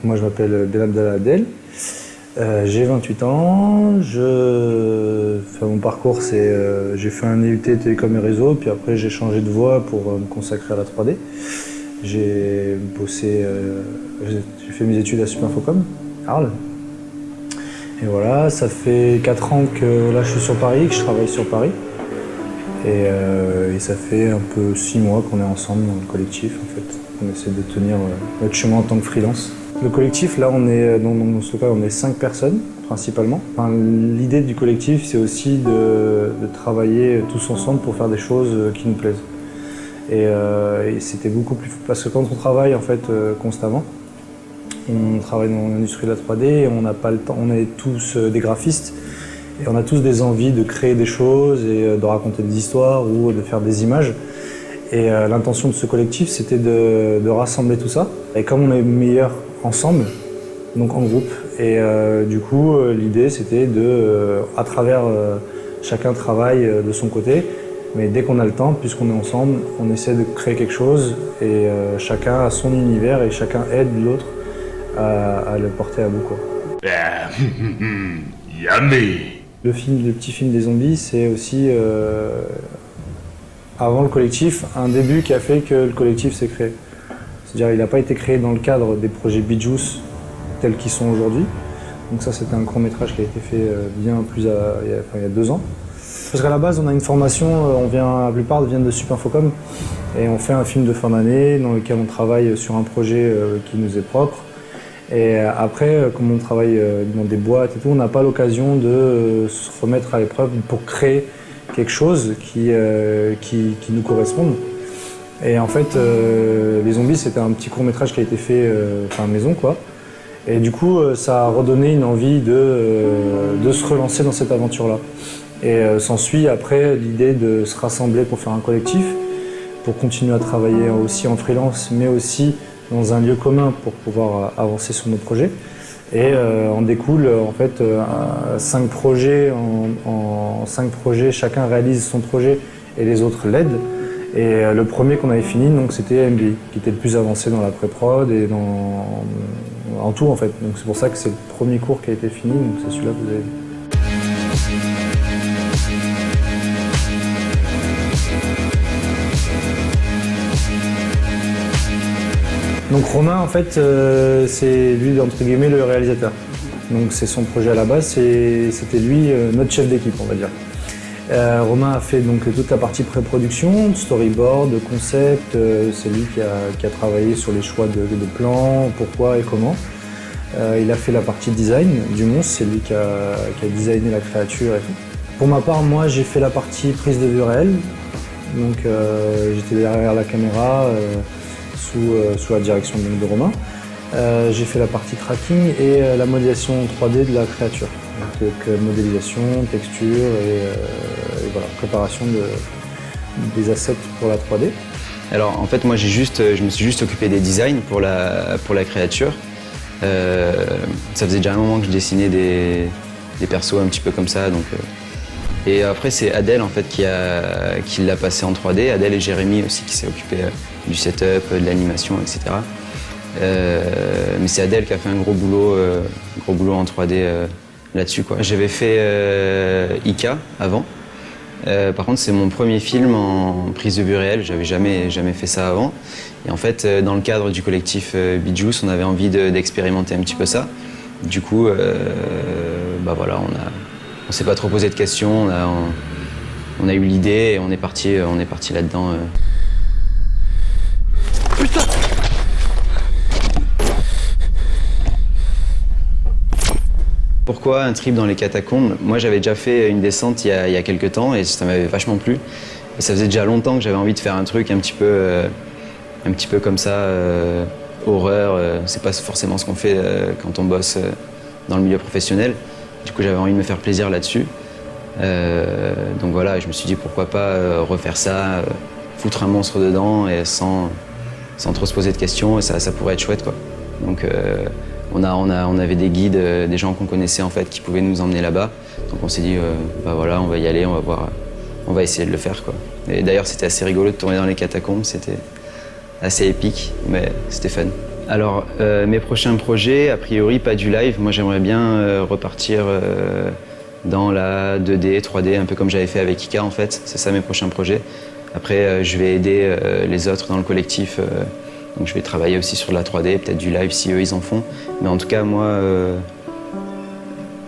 Moi je m'appelle Benabdallah Adel, j'ai 28 ans, mon parcours c'est j'ai fait un IUT télécom et réseau, puis après j'ai changé de voie pour me consacrer à la 3D. J'ai fait mes études à Supinfocom, Arles. Et voilà, ça fait 4 ans que là je suis sur Paris, que je travaille sur Paris. Et ça fait un peu 6 mois qu'on est ensemble dans le collectif en fait. On essaie de tenir notre chemin en tant que freelance. Le collectif, là on est dans ce cas on est 5 personnes principalement. Enfin, l'idée du collectif c'est aussi de travailler tous ensemble pour faire des choses qui nous plaisent. Et c'était beaucoup plus parce que quand on travaille en fait constamment, on travaille dans l'industrie de la 3D et on n'a pas le temps, on est tous des graphistes et on a tous des envies de créer des choses et de raconter des histoires ou de faire des images. Et l'intention de ce collectif c'était de rassembler tout ça. Et comme on est meilleurs ensemble, donc en groupe, et du coup l'idée c'était à travers chacun travaille de son côté. Mais dès qu'on a le temps, puisqu'on est ensemble, on essaie de créer quelque chose et chacun a son univers et chacun aide l'autre à le porter à bout, quoi. Yummy. Le petit film des zombies, c'est aussi, avant le collectif, un début qui a fait que le collectif s'est créé. C'est-à-dire il n'a pas été créé dans le cadre des projets Beetjuice tels qu'ils sont aujourd'hui. Donc ça, c'était un court-métrage qui a été fait bien plus il y a 2 ans. Parce qu'à la base, on a une formation, la plupart viennent de Supinfocom et on fait un film de fin d'année dans lequel on travaille sur un projet qui nous est propre. Et après, comme on travaille dans des boîtes et tout, on n'a pas l'occasion de se remettre à l'épreuve pour créer quelque chose qui nous corresponde. Et en fait, Les Zombies, c'était un petit court-métrage qui a été fait maison, quoi. Et du coup, ça a redonné une envie de se relancer dans cette aventure-là. Et s'ensuit après l'idée de se rassembler pour faire un collectif, pour continuer à travailler aussi en freelance, mais aussi dans un lieu commun pour pouvoir avancer sur nos projets. Et en découle en fait 5 projets, en 5 projets, chacun réalise son projet et les autres l'aident. Et le premier qu'on avait fini, donc c'était MBA, qui était le plus avancé dans la pré-prod et en tout en fait. Donc c'est pour ça que c'est le premier cours qui a été fini, donc c'est celui-là que vous avez vu. Donc Romain, en fait, c'est lui, entre guillemets, le réalisateur. Donc c'est son projet à la base, c'était lui, notre chef d'équipe, on va dire. Romain a fait donc toute la partie pré-production, storyboard, concept, c'est lui qui a travaillé sur les choix de plans, pourquoi et comment. Il a fait la partie design du monstre, c'est lui qui a designé la créature et tout. Pour ma part, moi, j'ai fait la partie prise de vue réelle. Donc j'étais derrière la caméra, sous la direction de Romain. J'ai fait la partie tracking et la modélisation 3D de la créature. Donc modélisation, texture et voilà, préparation des assets pour la 3D. Alors en fait moi je me suis juste occupé des designs pour la créature. Ça faisait déjà un moment que je dessinais des persos un petit peu comme ça. Donc, et après c'est Adel en fait qui l'a passé en 3D. Adel et Jérémy aussi qui s'est occupé du setup, de l'animation, etc. Mais c'est Adel qui a fait un gros boulot en 3D là-dessus, quoi. J'avais fait Ika avant. Par contre, c'est mon premier film en prise de vue réelle. J'avais jamais fait ça avant. Et en fait, dans le cadre du collectif Beetjuice, on avait envie d'expérimenter un petit peu ça. Du coup, voilà, on s'est pas trop posé de questions. On a eu l'idée et on est parti là-dedans. Putain! Pourquoi un trip dans les catacombes? Moi j'avais déjà fait une descente il y a quelques temps et ça m'avait vachement plu. Et ça faisait déjà longtemps que j'avais envie de faire un truc un petit peu comme ça, horreur. C'est pas forcément ce qu'on fait quand on bosse dans le milieu professionnel. Du coup j'avais envie de me faire plaisir là-dessus. Donc voilà, je me suis dit pourquoi pas refaire ça, foutre un monstre dedans et sans trop se poser de questions, et ça pourrait être chouette, quoi. Donc on avait des guides, des gens qu'on connaissait en fait qui pouvaient nous emmener là-bas. Donc on s'est dit voilà, on va y aller, on va essayer de le faire, quoi. Et d'ailleurs c'était assez rigolo de tourner dans les catacombes, c'était assez épique, mais c'était fun. Alors, mes prochains projets, a priori, pas du live. Moi, j'aimerais bien repartir dans la 2D, 3D, un peu comme j'avais fait avec Ika, en fait. C'est ça mes prochains projets. Après, je vais aider les autres dans le collectif. Donc, je vais travailler aussi sur de la 3D, peut-être du live si eux, ils en font. Mais en tout cas, moi,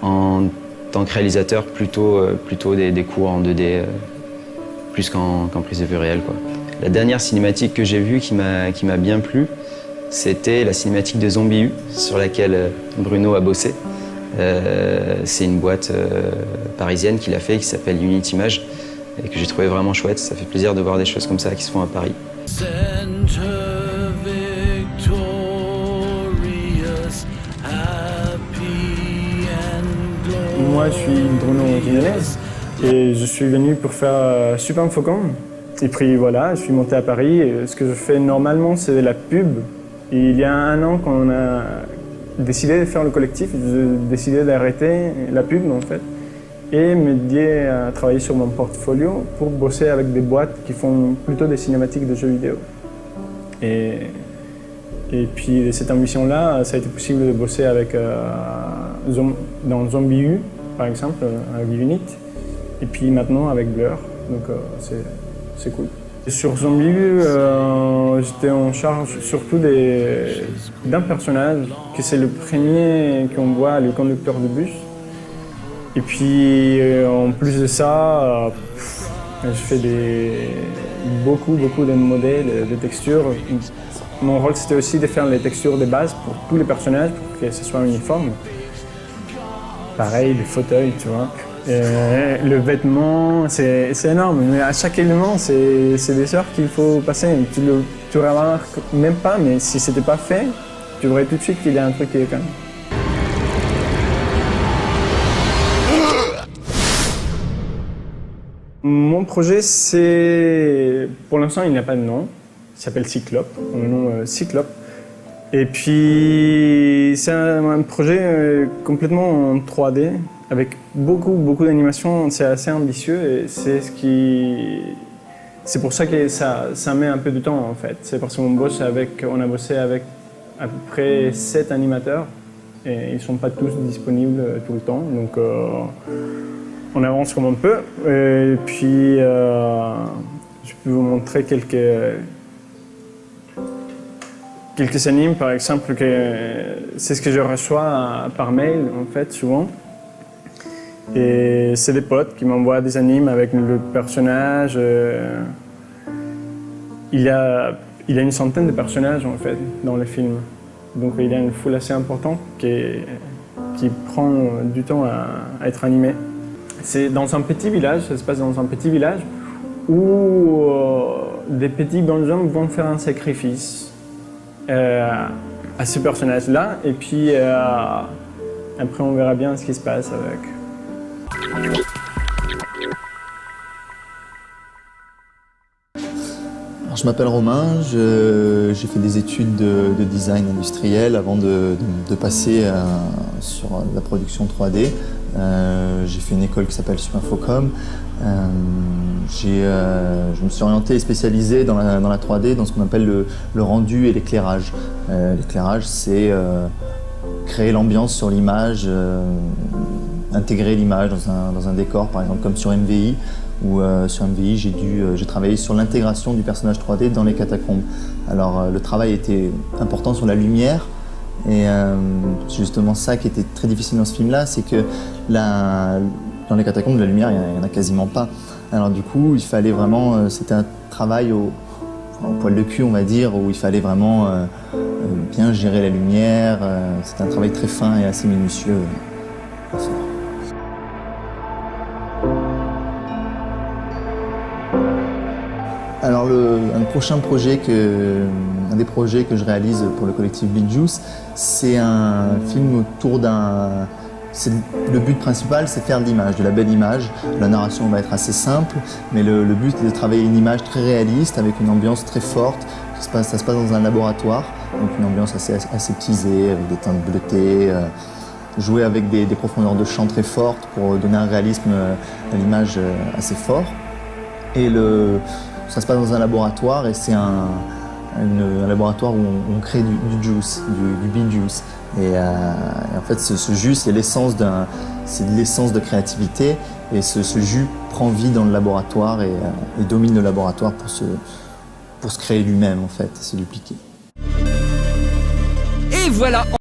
en tant que réalisateur, plutôt des cours en 2D, plus qu'en prise de vue réelle, quoi. La dernière cinématique que j'ai vue qui m'a bien plu, c'était la cinématique de Zombie U, sur laquelle Bruno a bossé. C'est une boîte parisienne qu'il a fait, qui s'appelle Unity Image, et que j'ai trouvé vraiment chouette. Ça fait plaisir de voir des choses comme ça qui se font à Paris. Moi, je suis Bruno Jiménez et je suis venu pour faire Super Faucon. Et puis voilà, je suis monté à Paris. Et ce que je fais normalement, c'est de la pub. Et il y a 1 an, quand on a décidé de faire le collectif, j'ai décidé d'arrêter la pub en fait et me dédier à travailler sur mon portfolio pour bosser avec des boîtes qui font plutôt des cinématiques de jeux vidéo. Et puis cette ambition-là, ça a été possible de bosser avec, dans Zombie U, par exemple, avec Unit, et puis maintenant avec Blur, donc c'est cool. Et sur Zombie U, j'étais en charge surtout d'un personnage, que c'est le premier qu'on voit, le conducteur de bus. Et puis en plus de ça, je fais beaucoup de modèles, de textures. Mon rôle, c'était aussi de faire les textures de base pour tous les personnages, pour que ce soit uniforme. Pareil, le fauteuil, tu vois. Le vêtement, c'est énorme, mais à chaque élément, c'est des heures qu'il faut passer. Tu remarques même pas, mais si c'était pas fait, tu verrais tout de suite qu'il y a un truc qui est quand même. Mon projet, c'est... Pour l'instant, il n'y a pas de nom. Il s'appelle Cyclope, le nom Cyclope. Et puis, c'est un projet complètement en 3D, avec beaucoup d'animation. C'est assez ambitieux et c'est pour ça que ça met un peu de temps en fait. C'est parce qu'on a bossé avec à peu près 7 animateurs et ils ne sont pas tous disponibles tout le temps. Donc, on avance comme on peut. Et puis, je peux vous montrer quelques animes, par exemple, c'est ce que je reçois par mail, en fait, souvent. Et c'est des potes qui m'envoient des animes avec le personnage. Il y a une centaine de personnages, en fait, dans le film. Donc il y a une foule assez importante qui prend du temps à être animée. C'est dans un petit village, ça se passe dans un petit village, où des petits bonshommes vont faire un sacrifice à ce personnage-là, et puis après on verra bien ce qui se passe avec. Alors, je m'appelle Romain, j'ai fait des études de design industriel avant de passer sur la production 3D. J'ai fait une école qui s'appelle Supinfocom. Je me suis orienté et spécialisé dans la 3D, dans ce qu'on appelle le rendu et l'éclairage. L'éclairage, c'est créer l'ambiance sur l'image, intégrer l'image dans un décor, par exemple comme sur MVI, où sur MVI j'ai travaillé sur l'intégration du personnage 3D dans les catacombes. Alors le travail était important sur la lumière, et c'est justement ça qui était très difficile dans ce film-là, c'est que dans les catacombes, la lumière, il n'y en a quasiment pas. Alors du coup, il fallait vraiment, c'était un travail au poil de cul, on va dire, où il fallait vraiment bien gérer la lumière. C'était un travail très fin et assez minutieux à faire. Alors un des projets que je réalise pour le collectif Beat Juice, c'est un film autour d'un... Le but principal, c'est faire de l'image, de la belle image. La narration va être assez simple, mais le but est de travailler une image très réaliste, avec une ambiance très forte. Ça se passe dans un laboratoire, donc une ambiance assez aseptisée, avec des teintes bleutées, jouer avec des profondeurs de champ très fortes pour donner un réalisme à l'image assez fort. Et ça se passe dans un laboratoire, et c'est un laboratoire où on crée du juice, du bee juice. Et en fait, ce jus, c'est l'essence de créativité. Et ce jus prend vie dans le laboratoire et domine le laboratoire pour se créer lui-même, en fait, et se dupliquer. Et voilà.